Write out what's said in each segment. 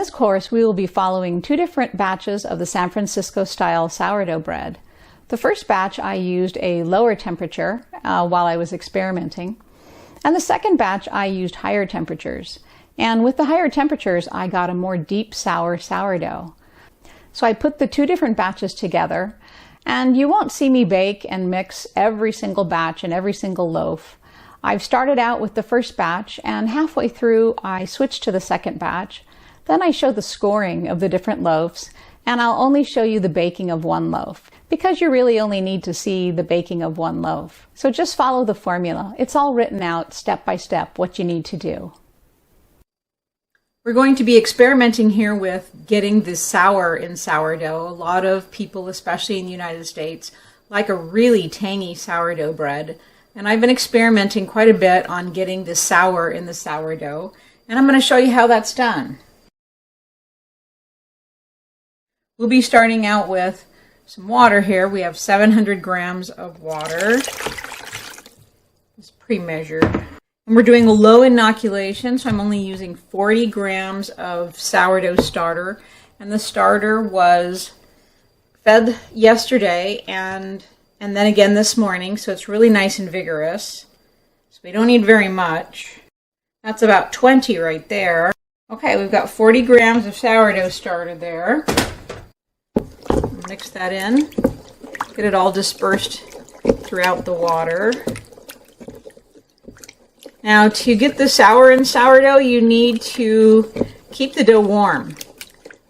this course, we will be following two different batches of the San Francisco-style sourdough bread. The first batch I used a lower temperature while I was experimenting, and the second batch I used higher temperatures. And with the higher temperatures, I got a more deep sour sourdough. So I put the two different batches together, and you won't see me bake and mix every single batch and every single loaf. I've started out with the first batch, and halfway through I switched to the second batch. Then I show the scoring of the different loaves, and I'll only show you the baking of one loaf, because you really only need to see the baking of one loaf. So just follow the formula. It's all written out step by step what you need to do. We're going to be experimenting here with getting the sour in sourdough. A lot of people, especially in the United States, like a really tangy sourdough bread. And I've been experimenting quite a bit on getting the sour in the sourdough. And I'm going to show you how that's done. We'll be starting out with some water here. We have 700 grams of water. It's pre-measured. And we're doing a low inoculation, so I'm only using 40 grams of sourdough starter. And the starter was fed yesterday and then again this morning, so it's really nice and vigorous. So we don't need very much. That's about 20 right there. Okay, we've got 40 grams of sourdough starter there. Mix that in. Get it all dispersed throughout the water. Now, to get the sour in sourdough, you need to keep the dough warm.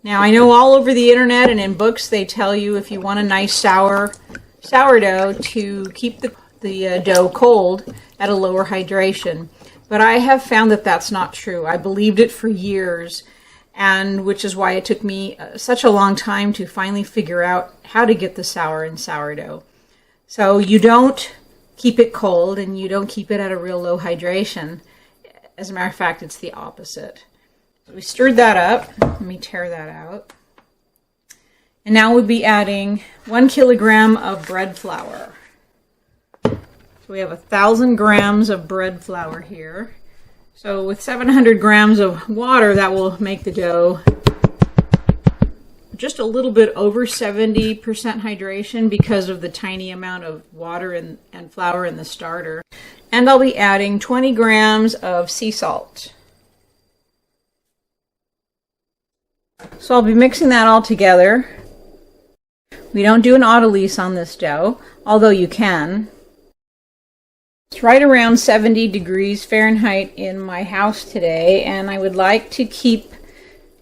Now, I know all over the internet and in books they tell you if you want a nice sourdough to keep the dough cold at a lower hydration. But I have found that that's not true. I believed it for years, and which is why it took me such a long time to finally figure out how to get the sour in sourdough. So you don't keep it cold, and you don't keep it at a real low hydration. As a matter of fact, it's the opposite. So we stirred that up. Let me tear that out. And now we'll be adding 1 kilogram of bread flour. So we have 1,000 grams of bread flour here. So with 700 grams of water, that will make the dough just a little bit over 70% hydration because of the tiny amount of water and flour in the starter. And I'll be adding 20 grams of sea salt. So I'll be mixing that all together. We don't do an autolyse on this dough, although you can. It's right around 70 degrees Fahrenheit in my house today, and I would like to keep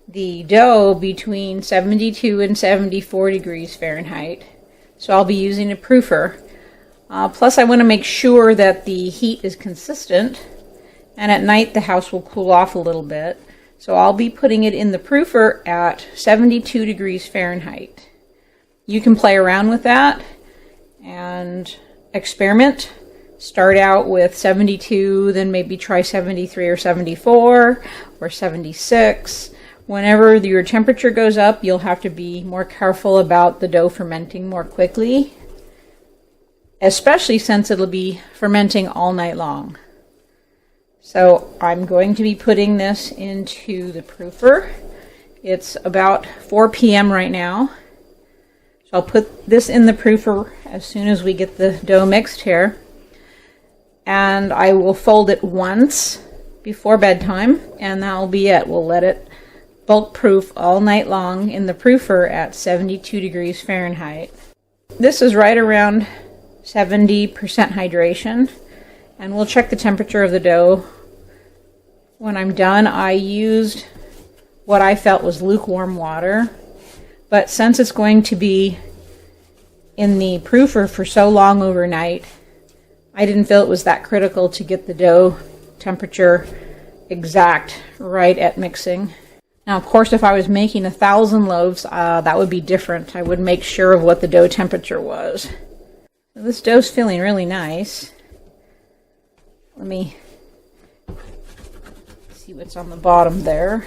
the dough between 72 and 74 degrees Fahrenheit. So I'll be using a proofer. Plus I want to make sure that the heat is consistent, and at night the house will cool off a little bit. So I'll be putting it in the proofer at 72 degrees Fahrenheit. You can play around with that and experiment. Start out with 72, then maybe try 73 or 74 or 76. Whenever your temperature goes up, you'll have to be more careful about the dough fermenting more quickly, especially since it'll be fermenting all night long. So I'm going to be putting this into the proofer. It's about 4 p.m. right now. So I'll put this in the proofer as soon as we get the dough mixed here. And I will fold it once before bedtime, and that'll be it. We'll let it bulk proof all night long in the proofer at 72 degrees Fahrenheit. This is right around 70% hydration, and we'll check the temperature of the dough. When I'm done, I used what I felt was lukewarm water, but since it's going to be in the proofer for so long overnight, I didn't feel it was that critical to get the dough temperature exact right at mixing. Now, of course, if I was making 1,000 loaves, that would be different. I would make sure of what the dough temperature was. So this dough's feeling really nice. Let me see what's on the bottom there.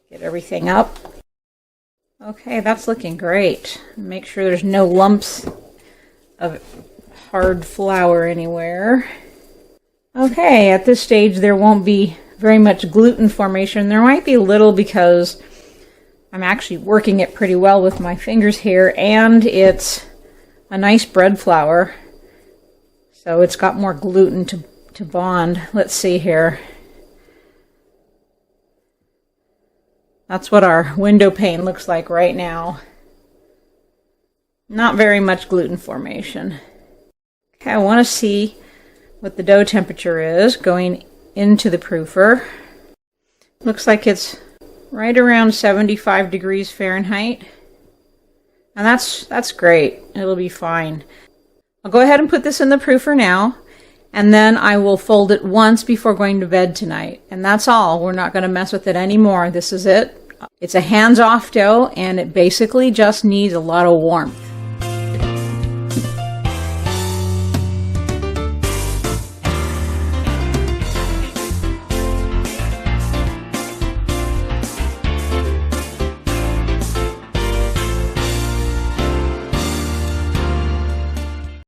Get everything up. Okay, that's looking great. Make sure there's no lumps of hard flour anywhere. Okay, at this stage there won't be very much gluten formation. There might be a little because I'm actually working it pretty well with my fingers here, and it's a nice bread flour. So it's got more gluten to bond. Let's see here. That's what our window pane looks like right now. Not very much gluten formation. Okay, I want to see what the dough temperature is going into the proofer. Looks like it's right around 75 degrees Fahrenheit. And that's great. It'll be fine. I'll go ahead and put this in the proofer now, and then I will fold it once before going to bed tonight. And that's all. We're not going to mess with it anymore. This is it. It's a hands-off dough, and it basically just needs a lot of warmth.